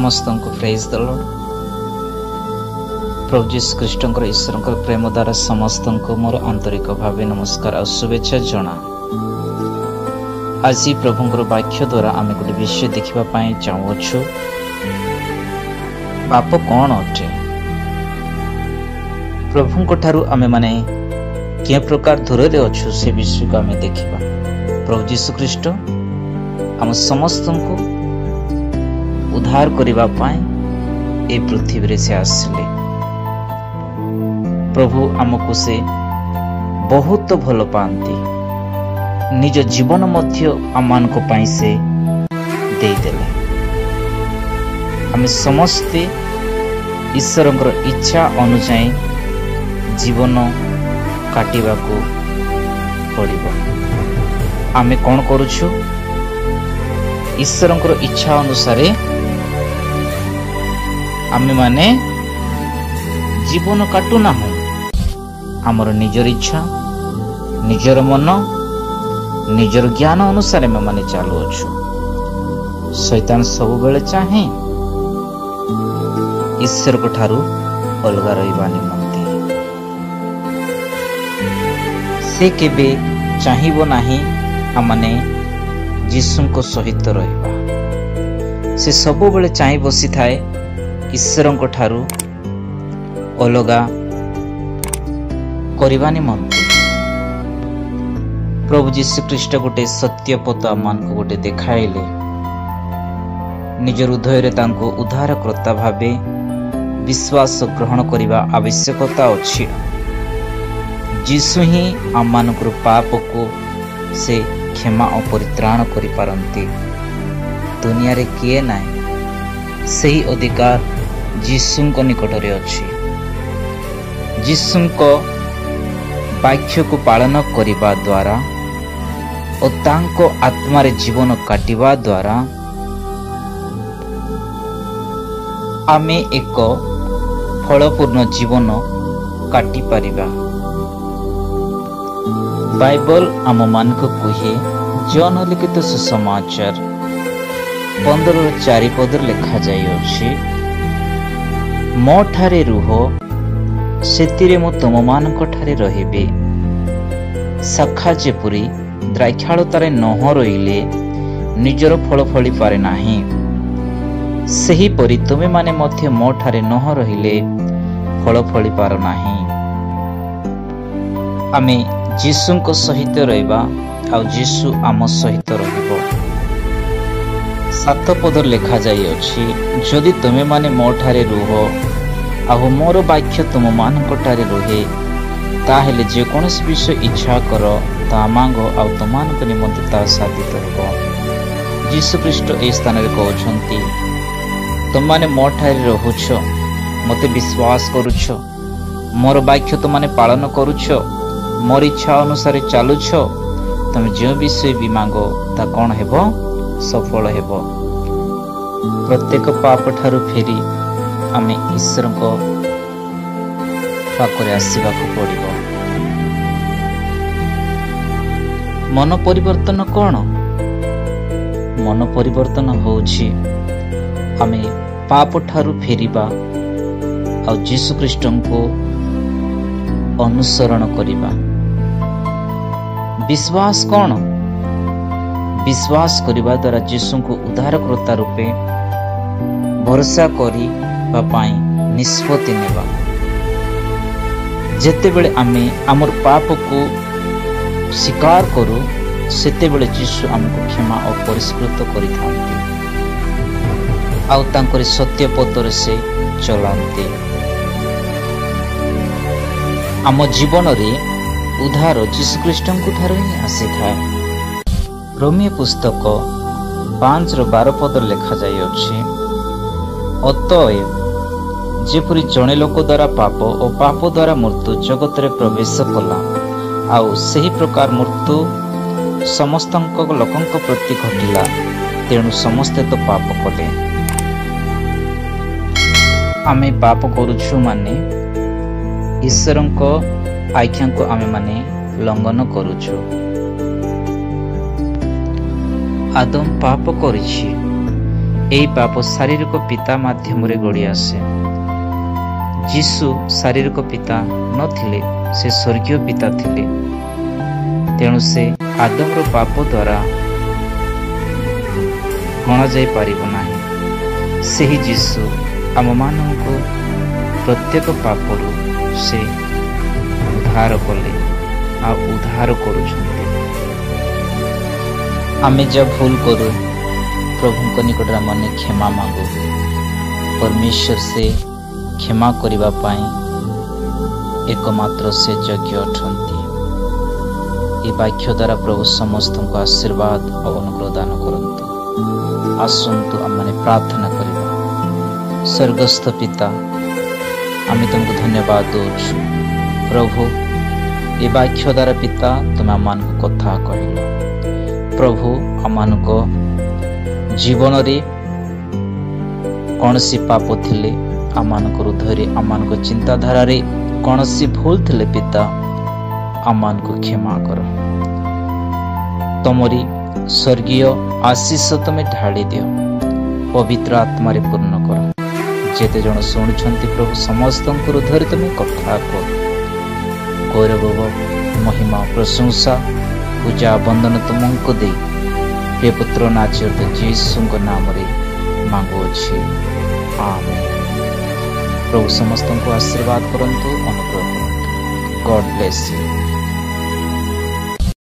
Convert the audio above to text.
समस्त को praise the Lord. प्रभु जीसु ख्रीष्ट ईश्वर प्रेम द्वारा समस्त को मोर आंतरिक भाव नमस्कार और शुभेच्छा जना। आज प्रभुंर वाक्य द्वारा आम गोटे विषय देखापी चाहूँ। पाप कौन अटे? प्रभु ठारू आमे माने के प्रकार दूर रे अच्छु से विषय को आम देखा। प्रभु जीसु ख्रीष्ट आम समस्त को उद्धार करने ए पृथ्वी से आसिले। प्रभु आमको से बहुत भल पाती, निज जीवन मध्य आम से देदेले। आम समस्ते ईश्वर इच्छा अनुजाई जीवन काटिबा को पड़िबो। आमे कौन करूछु? ईश्वर इच्छा अनुसार आमे माने जीवन काटुना हूँ। आमर निजर इच्छा, निजर मन, निजर ज्ञान अनुसार आमे माने चालू अच्छु। शैतान सब बेले चाहे ईश्वर को ठारू अलगा रहिबा निमंते। से केबे चाहिबो नाही आमने जीसु को सहित रहिबा। से सब बेले चाहि बसी थाए ईश्वर को ठारू अलगा करबा निमंते। प्रभु जीसु ख्रीष्ट गोटे सत्य पथ आमान को गोटे देखाइले। निज हृदय रे तांको उद्धारकर्ता भावे विश्वास ग्रहण करने आवश्यकता अच्छी। जीसु ही आम पाप को से क्षमा और परित्राण करि पारंती। दुनिया रे किए ना सही अधिकार जीसु निकट रे अच्छी। जीसु वाक्य को पालन करने द्वारा और तांको आत्मा रे जीवन काटिबा द्वारा आमे एक फलपूर्ण जीवन काटी पारिबा। बाइबल आम मान को कहे जॉन लिखित सुसमाचार 15:4 पद लिखा जाइए, मो ठारे रुह सेतिरे मु तुम मानक ठारे रहिबे। शाखा जेपुरी द्राक्षालतारे नह रहिले निजर फल फली पारे नाही, सही परी तुमे माने मध्य मो ठारे नह रहिले फल फली पार नाही। आमे जीसु को सहित रहिबा आ जीसु आम सहित रहिबो। 7 पद लिखा जाई अछि, जदि तुमे माने मो ठारे रुह आहो मोर वाक्य तुम मानक ठारे रुहे, ताहेले जे कोनोसी विषय इच्छा कर ता मांग आ तुमମାନଙ୍କ निमंते ता साधित हेबो। जीसु ख्रीष्ट ए स्थान रे कहउछंती, तुम माने मो ठारे रहुछ, मते विश्वास करूछ, मोर वाक्य तुम माने पालन करूछ, मोर इच्छा अनुसार चालुछ, तुम जो विषय भी मांगो ता कौन हेबो? सफल हेबो। प्रत्येक पाप ठारू फेरी आमे ईश्वर को पाखरे आसीबा को पड़िबो। मन परिवर्तन कौन? मन परिवर्तन होउछि आमे पाप ठारू फेरिबा और जीसु ख्रीष्ट को अनुसरण करिबा। विश्वास कौन? विश्वास करिबा द्वारा जीसु को उद्धारकर्ता रूपे भरोसा करिबा पाई निष्पत्ति नेबा। जेते बेले आमे आमर पाप को स्वीकार करू सेते बेले जीसु हमको क्षमा और परिष्कृत करिथांती आउ तांकर सत्य पथरे से चलांती। आम जीवन रे उद्धार जीसु ख्रीष्ट ठारू ही आसी थाए। रोमियो पुस्तक 5:12 पद लिखा जाई अछि, अतएव जेपरि जणे लोक द्वारा पाप और पाप द्वारा मृत्यु जगत रे प्रवेश कला, आउ सही प्रकार मृत्यु समस्त लोकंक प्रति घटिला, तेणु समस्ते तो पाप कले। आमे पाप करूछु माने ईश्वर आज्ञा को आमे माने लंघन करूछु। आदम पाप करिछि এই পাপ ଶାରୀରିକ ପିତା ମାଧ୍ୟମରେ ଗଡ଼ି ଆସେ। ଯୀଶୁ ଶାରୀରିକ ପିତା ନଥିଲେ, ସେ ସ୍ୱର୍ଗୀୟ ପିତା ଥିଲେ। ତେଣୁ ସେ ଆଦମର ପାପ ଦ୍ୱାରା ଗଣାଯାଇ ପାରିବ ନାହିଁ। ସେହି ଯୀଶୁ ଆମମାନଙ୍କୁ ପ୍ରତ୍ୟେକ ପାପରୁ ସେ ଉଦ୍ଧାର କଲେ ଆଉ ଉଦ୍ଧାର କରୁଛନ୍ତି। ଆମେ ଯାହା ଭୁଲ କରୁ ପ୍ରଭୁଙ୍କ ନିକଟରେ ଆମେ କ୍ଷମା ମାଗୁ। ପରମେଶ୍ୱର ସେ କ୍ଷମା କରିବା ପାଇଁ ଏକମାତ୍ର ସେ ଯୋଗ୍ୟ ଅଟନ୍ତି। ଏ ବାକ୍ୟ ଦ୍ୱାରା ପ୍ରଭୁ ସମସ୍ତଙ୍କୁ ଆଶୀର୍ବାଦ ଓ ଅନୁଗ୍ରହ ଦାନ କରନ୍ତୁ। ଆସନ୍ତୁ ଆମମାନେ ପ୍ରାର୍ଥନା କରିବା। ସ୍ୱର୍ଗସ୍ଥ ପିତା, ଆମେ ତୁମକୁ ଧନ୍ୟବାଦ ଦେଉଛୁ। ପ୍ରଭୁ, ଏ ବାକ୍ୟ ଦ୍ୱାରା ପିତା ତୁମେ ଆମମାନଙ୍କୁ କଥା କହିଲ। ପ୍ରଭୁ, ଆମମାନଙ୍କ ଜୀବନରେ କୌଣସି ପାପ ଥିଲେ, ଆମମାନଙ୍କ ହୃଦୟରେ ଆମମାନଙ୍କ ଚିନ୍ତାଧାରାରେ କୌଣସି ଭୁଲ ଥିଲେ ପିତା, ଆମମାନଙ୍କୁ କ୍ଷମା କର। ତମରି ସ୍ୱର୍ଗୀୟ ଆଶୀଷ ତମେ ଢାଳି ଦିଅ। ପବିତ୍ର ଆତ୍ମାରେ ପୂର୍ଣ୍ଣ କର। ଯେତେ ଜଣ ଶୁଣୁଛନ୍ତି ପ୍ରଭୁ, ସମସ୍ତଙ୍କ ହୃଦୟରେ ତମେ କଥା କର। ଗୌରବ, ମହିମା, ପ୍ରଶଂସା, ପୂଜା, ବନ୍ଦନ ତୁମକୁ ଦେଇ ପ୍ରିୟ ପୁତ୍ର ନାଜରେଥ ଯୀଶୁଙ୍କ ନାମରେ ମାଗୁଅଛି। ଆମେନ୍। ପ୍ରଭୁ ସମସ୍ତଙ୍କୁ ଆଶୀର୍ବାଦ କରନ୍ତୁ, ଅନୁଗ୍ରହ କରନ୍ତୁ। ଗଡ୍ ବ୍ଲେସ୍ ୟୁ।